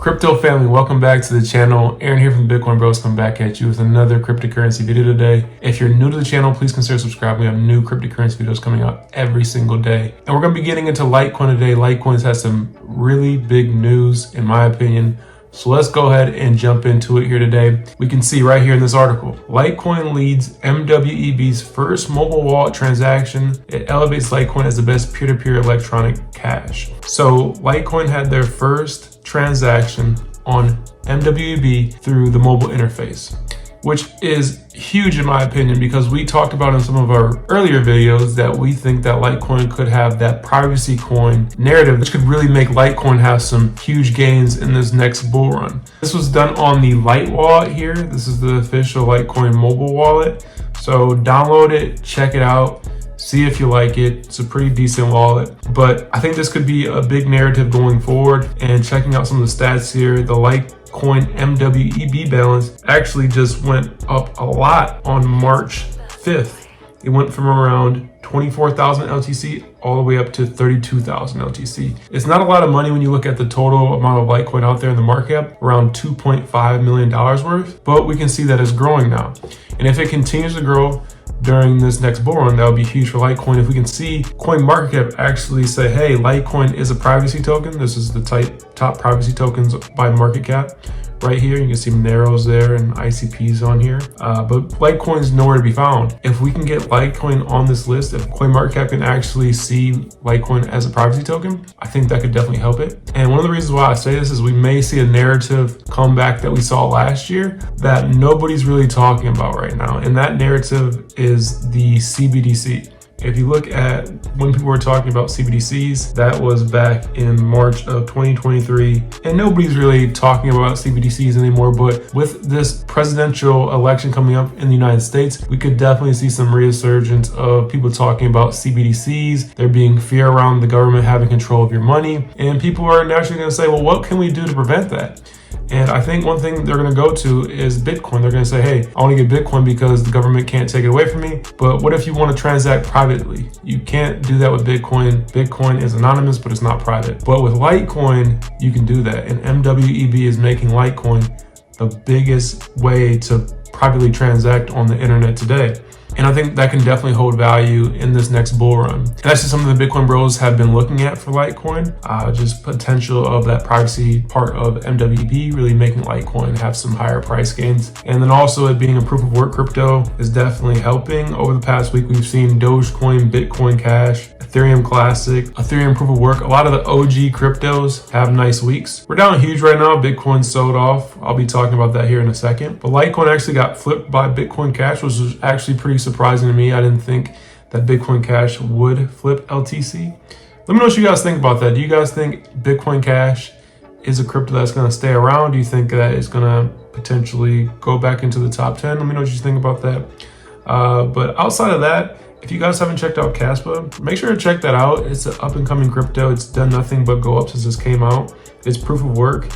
Crypto family, welcome back to the channel. Aaron here from Bitcoin Bros coming back at you with another cryptocurrency video today. If you're new to the channel, please consider subscribing. We have new cryptocurrency videos coming out every single day. And we're going to be getting into Litecoin today. Litecoin's had some really big news, in my opinion. So let's go ahead and jump into it here today. We can see right here in this article, Litecoin leads MWEB's first mobile wallet transaction. It elevates Litecoin as the best peer-to-peer electronic cash. So Litecoin had their first transaction on MWEB through the mobile interface, which is huge in my opinion, because we talked about in some of our earlier videos that we think that Litecoin could have that privacy coin narrative, which could really make Litecoin have some huge gains in this next bull run. This was done on the Lite wallet here. This is the official Litecoin mobile wallet. So download it, check it out, see if you like it. It's a pretty decent wallet, but I think this could be a big narrative going forward. And checking out some of the stats here, the Litecoin MWEB balance actually just went up a lot on March 5th. It went from around 24,000 LTC all the way up to 32,000 LTC. It's not a lot of money when you look at the total amount of Litecoin out there in the market cap, around $2.5 million worth, but we can see that it's growing now. And if it continues to grow during this next bull run, that would be huge for Litecoin. If we can see CoinMarketCap actually say, hey, Litecoin is a privacy token. This is the top privacy tokens by market cap. Right here, you can see Narrows there and ICPs on here, but Litecoin is nowhere to be found. If we can get Litecoin on this list, if CoinMarketCap can actually see Litecoin as a privacy token, I think that could definitely help it. And one of the reasons why I say this is we may see a narrative comeback that we saw last year that nobody's really talking about right now. And that narrative is the CBDC. If you look at when people were talking about CBDCs, that was back in March of 2023, and nobody's really talking about CBDCs anymore. But with this presidential election coming up in the United States, we could definitely see some resurgence of people talking about CBDCs. There being fear around the government having control of your money, and people are naturally going to say, well, what can we do to prevent that? And I think one thing they're going to go to is Bitcoin. They're going to say, hey, I want to get Bitcoin because the government can't take it away from me. But what if you want to transact privately? You can't do that with Bitcoin. Bitcoin is anonymous, but it's not private. But with Litecoin, you can do that. And MWEB is making Litecoin the biggest way to privately transact on the internet today. And I think that can definitely hold value in this next bull run. And that's just something the Bitcoin bros have been looking at for Litecoin. Just potential of that privacy part of MWEB really making Litecoin have some higher price gains. And then also it being a proof of work crypto is definitely helping. Over the past week, we've seen Dogecoin, Bitcoin Cash, Ethereum Classic, Ethereum Proof of Work. A lot of the OG cryptos have nice weeks. We're down huge right now. Bitcoin sold off. I'll be talking about that here in a second. But Litecoin actually got flipped by Bitcoin Cash, which was actually pretty surprising to me. I didn't think that Bitcoin Cash would flip LTC. Let me know what you guys think about that. Do you guys think Bitcoin Cash is a crypto that's going to stay around? Do you think that it's going to potentially go back into the top 10? Let me know what you think about that. But outside of that, if you guys haven't checked out Caspa, make sure to check that out. It's an up-and-coming crypto. It's done nothing but go up since this came out. It's proof of work,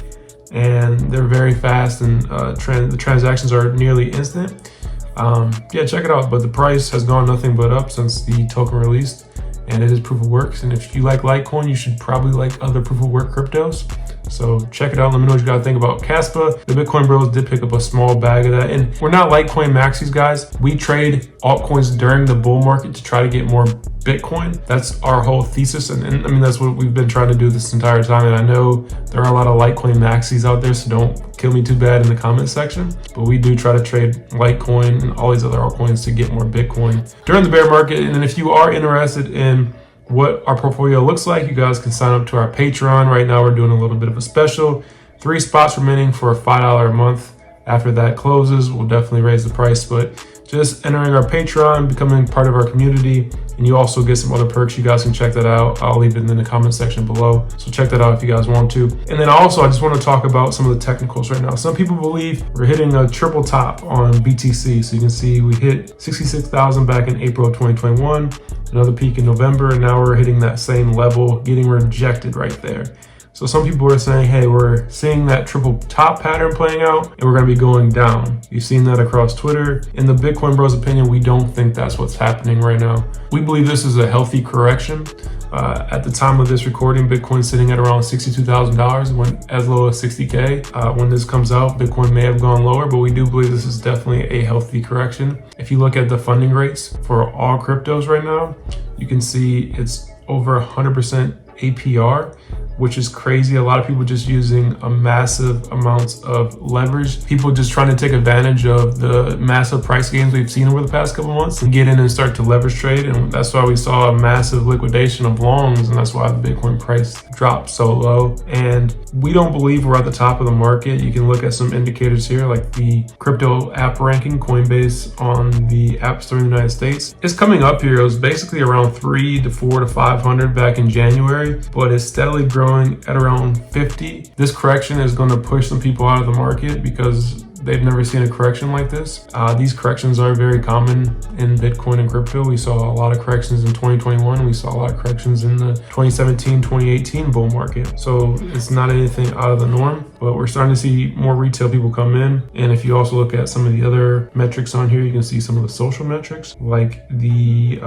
and they're very fast, and the transactions are nearly instant. Yeah, check it out. But the price has gone nothing but up since the token released, and it is proof of work. And if you like Litecoin, you should probably like other proof of work cryptos. So check it out. Let me know what you guys think about Caspa. The Bitcoin bros did pick up a small bag of that. And we're not Litecoin maxis, guys. We trade altcoins during the bull market to try to get more Bitcoin. That's our whole thesis. And I mean, that's what we've been trying to do this entire time. And I know there are a lot of Litecoin maxis out there, so don't kill me too bad in the comment section. But we do try to trade Litecoin and all these other altcoins to get more Bitcoin during the bear market. And then if you are interested in what our portfolio looks like, you guys can sign up to our Patreon. Right now we're doing a little bit of a special, 3 spots remaining for a $5 a month. After that closes, we'll definitely raise the price, but just entering our Patreon, becoming part of our community, and you also get some other perks. You guys can check that out. I'll leave it in the comment section below, so check that out if you guys want to. And then also, I just want to talk about some of the technicals right now. Some people believe we're hitting a triple top on BTC. So you can see we hit 66,000 back in April of 2021, another peak in November, and now we're hitting that same level, getting rejected right there. So some people are saying, hey, we're seeing that triple top pattern playing out and we're going to be going down. You've seen that across Twitter. In the Bitcoin Bros opinion, we don't think that's what's happening right now. We believe this is a healthy correction. At the time of this recording, Bitcoin's sitting at around $62,000. It went as low as 60K. When this comes out, Bitcoin may have gone lower, but we do believe this is definitely a healthy correction. If you look at the funding rates for all cryptos right now, you can see it's over 100% APR, which is crazy. A lot of people just using a massive amounts of leverage. People just trying to take advantage of the massive price gains we've seen over the past couple months and get in and start to leverage trade. And that's why we saw a massive liquidation of longs. And that's why the Bitcoin price dropped so low. And we don't believe we're at the top of the market. You can look at some indicators here, like the crypto app ranking, Coinbase on the App Store in the United States. It's coming up here. It was basically around 3 to 4 to 500 back in January, but it's steadily growing at around 50. This correction is going to push some people out of the market because they've never seen a correction like this. These corrections are very common in Bitcoin and crypto. We saw a lot of corrections in 2021. We saw a lot of corrections in the 2017, 2018 bull market. So it's not anything out of the norm, but we're starting to see more retail people come in. And if you also look at some of the other metrics on here, you can see some of the social metrics, like the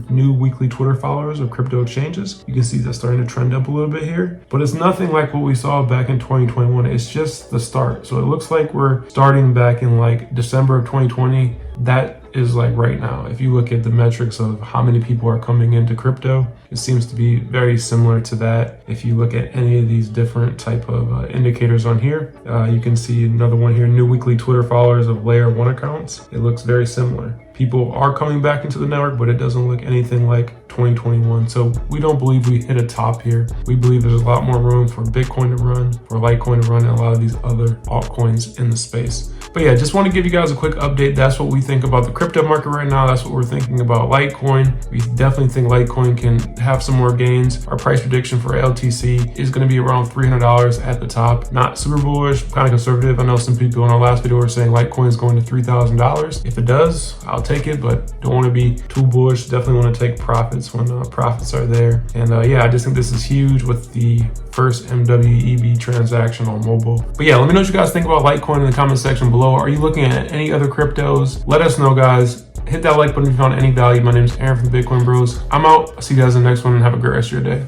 new weekly Twitter followers of crypto exchanges. You can see that's starting to trend up a little bit here, but it's nothing like what we saw back in 2021. It's just the start. So it looks like we're starting back in like December of 2020. That is like right now. If you look at the metrics of how many people are coming into crypto, it seems to be very similar to that. If you look at any of these different type of indicators on here, you can see another one here, new weekly Twitter followers of layer 1 accounts. It looks very similar. People are coming back into the network, but it doesn't look anything like 2021. So we don't believe we hit a top here. We believe there's a lot more room for Bitcoin to run, for Litecoin to run, and a lot of these other altcoins in the space. But yeah, just want to give you guys a quick update. That's what we think about the crypto market right now. That's what we're thinking about Litecoin. We definitely think Litecoin can have some more gains. Our price prediction for LTC is going to be around $300 at the top. Not super bullish, kind of conservative. I know some people in our last video were saying Litecoin is going to $3,000. If it does, I'll take it, but don't want to be too bullish. Definitely want to take profits when profits are there. And yeah, I just think this is huge with the first MWEB transaction on mobile. But yeah, let me know what you guys think about Litecoin in the comment section below. Are you looking at any other cryptos? Let us know, guys. Hit that like button if you found any value. My name is Aaron from the Bitcoin Bros. I'm out. I'll see you guys in the next one and have a great rest of your day.